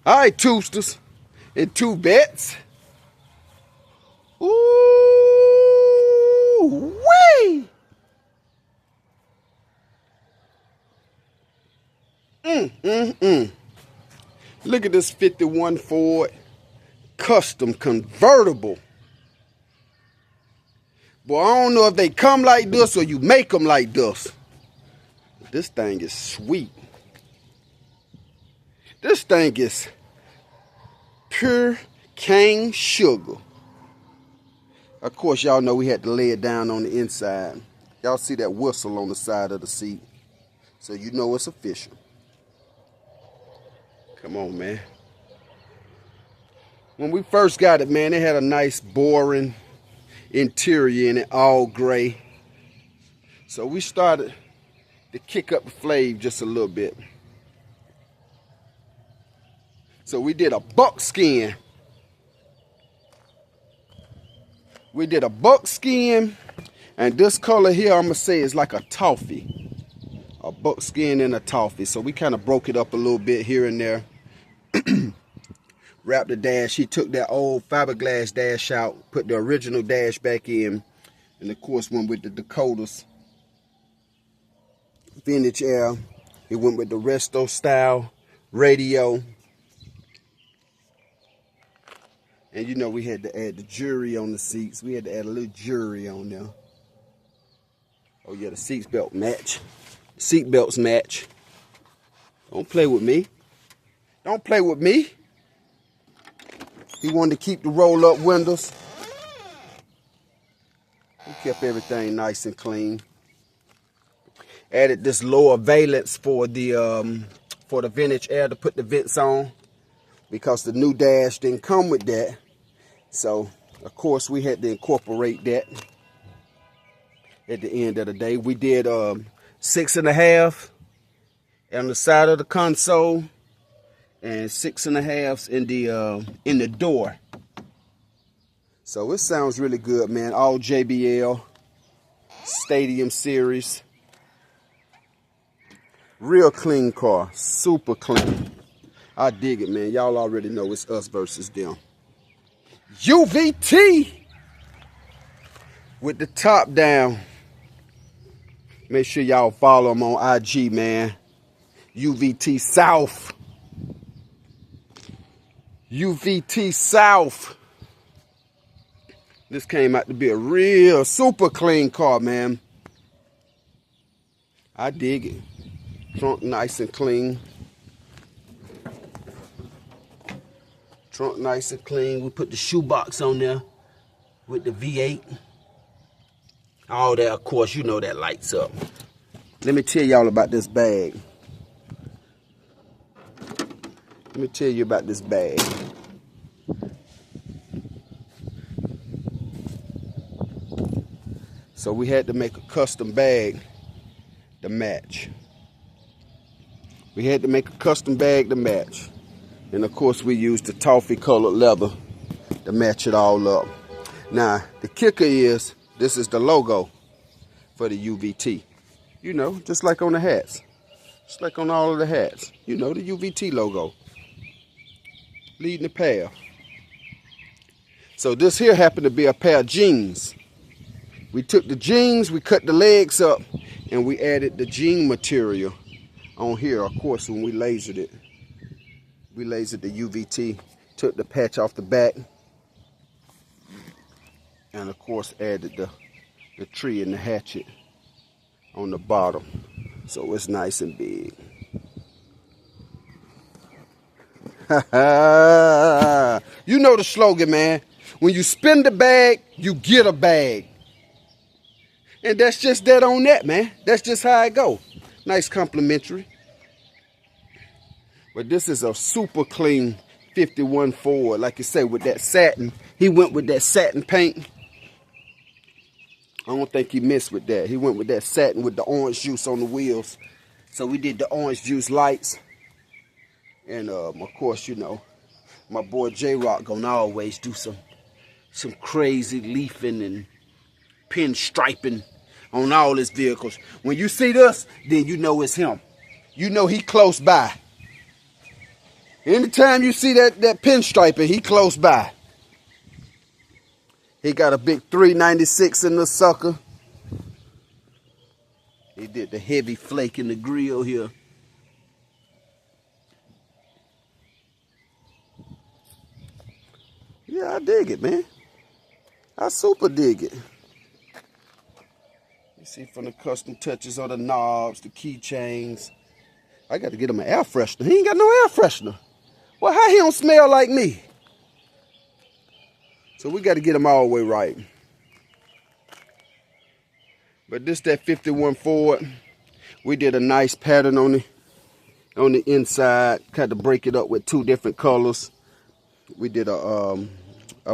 All right, Toosters, and two bets. Ooh, wee! Look at this 51 Ford custom convertible. Boy, I don't know if they come like this or you make them like this. This thing is sweet. This thing is pure cane sugar. Of course, y'all know we had to lay it down on the inside. Y'all see that whistle on the side of the seat. So you know it's official. Come on, man. When we first got it, man, it had a nice, boring interior in it, all gray. So we started to kick up the flavor just a little bit. So we did a buckskin. We did a buckskin, and this color here, I'm gonna say, is like a toffee. A buckskin and a toffee. So we kind of broke it up a little bit here and there. Wrapped the dash. He took that old fiberglass dash out, put the original dash back in, and of course went with the Dakotas vintage air. He went with the resto style radio. And you know we had to add the jewelry on the seats. We had to add a little jewelry on there. Oh yeah, the seatbelt match. Seatbelts match. Don't play with me. Don't play with me. He wanted to keep the roll-up windows. He kept everything nice and clean. Added this lower valance for the vintage air to put the vents on, because the new dash didn't come with that. So, of course, we had to incorporate that at the end of the day. We did 6.5 on the side of the console and 6.5 in the door. So it sounds really good, man. All JBL Stadium Series. Real clean car, super clean. I dig it, man. Y'all already know it's us versus them. UVT with the top down. Make sure y'all follow them on IG, man. UVT South. UVT South. This came out to be a real super clean car, man. I dig it. Trunk nice and clean. Trunk nice and clean. We put the shoebox on there with the V8. All that, of course, you know that lights up. Let me tell y'all about this bag. Let me tell you about this bag. So we had to make a custom bag to match. We had to make a custom bag to match. And of course we used the toffee colored leather to match it all up. Now, the kicker is, this is the logo for the UVT. You know, just like on the hats. Just like on all of the hats. You know, the UVT logo. Leading the pair. So this here happened to be a pair of jeans. We took the jeans, we cut the legs up, and we added the jean material on here. Of course, when we lasered it. We lasered the UVT, took the patch off the back, and of course added the tree and the hatchet on the bottom, so it's nice and big. You know the slogan, man. When you spin the bag, you get a bag. And that's just that on that, man. That's just how it go. Nice complimentary. But this is a super clean 51 Ford, like you say, with that satin. He went with that satin paint. I don't think he missed with that. He went with that satin with the orange juice on the wheels. So we did the orange juice lights. And of course, you know, my boy J-Rock gonna always do some crazy leafing and pinstriping on all his vehicles. When you see this, then you know it's him. You know he close by. Anytime you see that pinstriper, he close by. He got a big 396 in the sucker. He did the heavy flake in the grill here. Yeah, I dig it, man. I super dig it. You see from the custom touches on the knobs, the keychains. I got to get him an air freshener. He ain't got no air freshener. Well, how he don't smell like me? So we got to get him all the way right. But this that 51 Ford. We did a nice pattern on the inside. Had to break it up with 2 different colors. We did a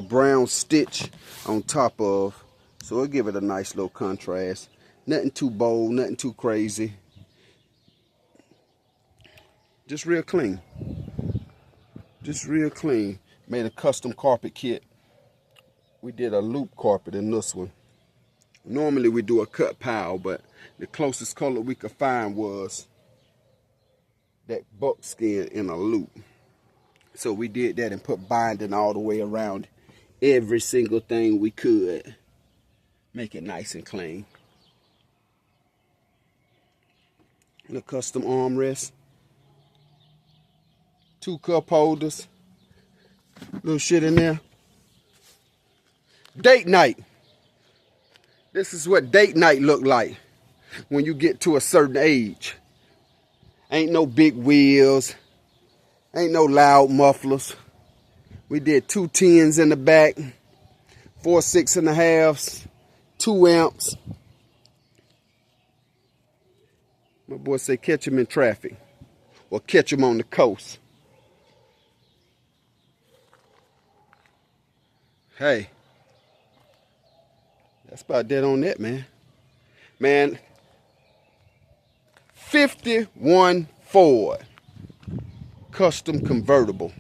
brown stitch on top of, so it'll give it a nice little contrast. Nothing too bold, nothing too crazy. Just real clean. Just real clean. Made a custom carpet kit. We did a loop carpet in this one. Normally we do a cut pile, but the closest color we could find was that buckskin in a loop. So we did that and put binding all the way around every single thing we could. Make it nice and clean. The custom armrest. 2 cup holders. Little shit in there. Date night. This is what date night look like when you get to a certain age. Ain't no big wheels. Ain't no loud mufflers. We did 2 10s in the back, 4 6.5s, 2 amps. My boy say catch him in traffic or catch him on the coast. Hey, that's about that on that, man. Man, 51 Ford. Custom convertible.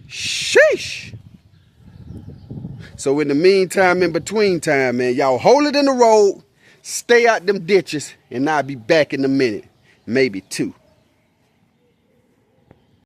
Sheesh. So in the meantime, in between time, man, y'all hold it in the road, stay out them ditches, and I'll be back in a minute, maybe 2.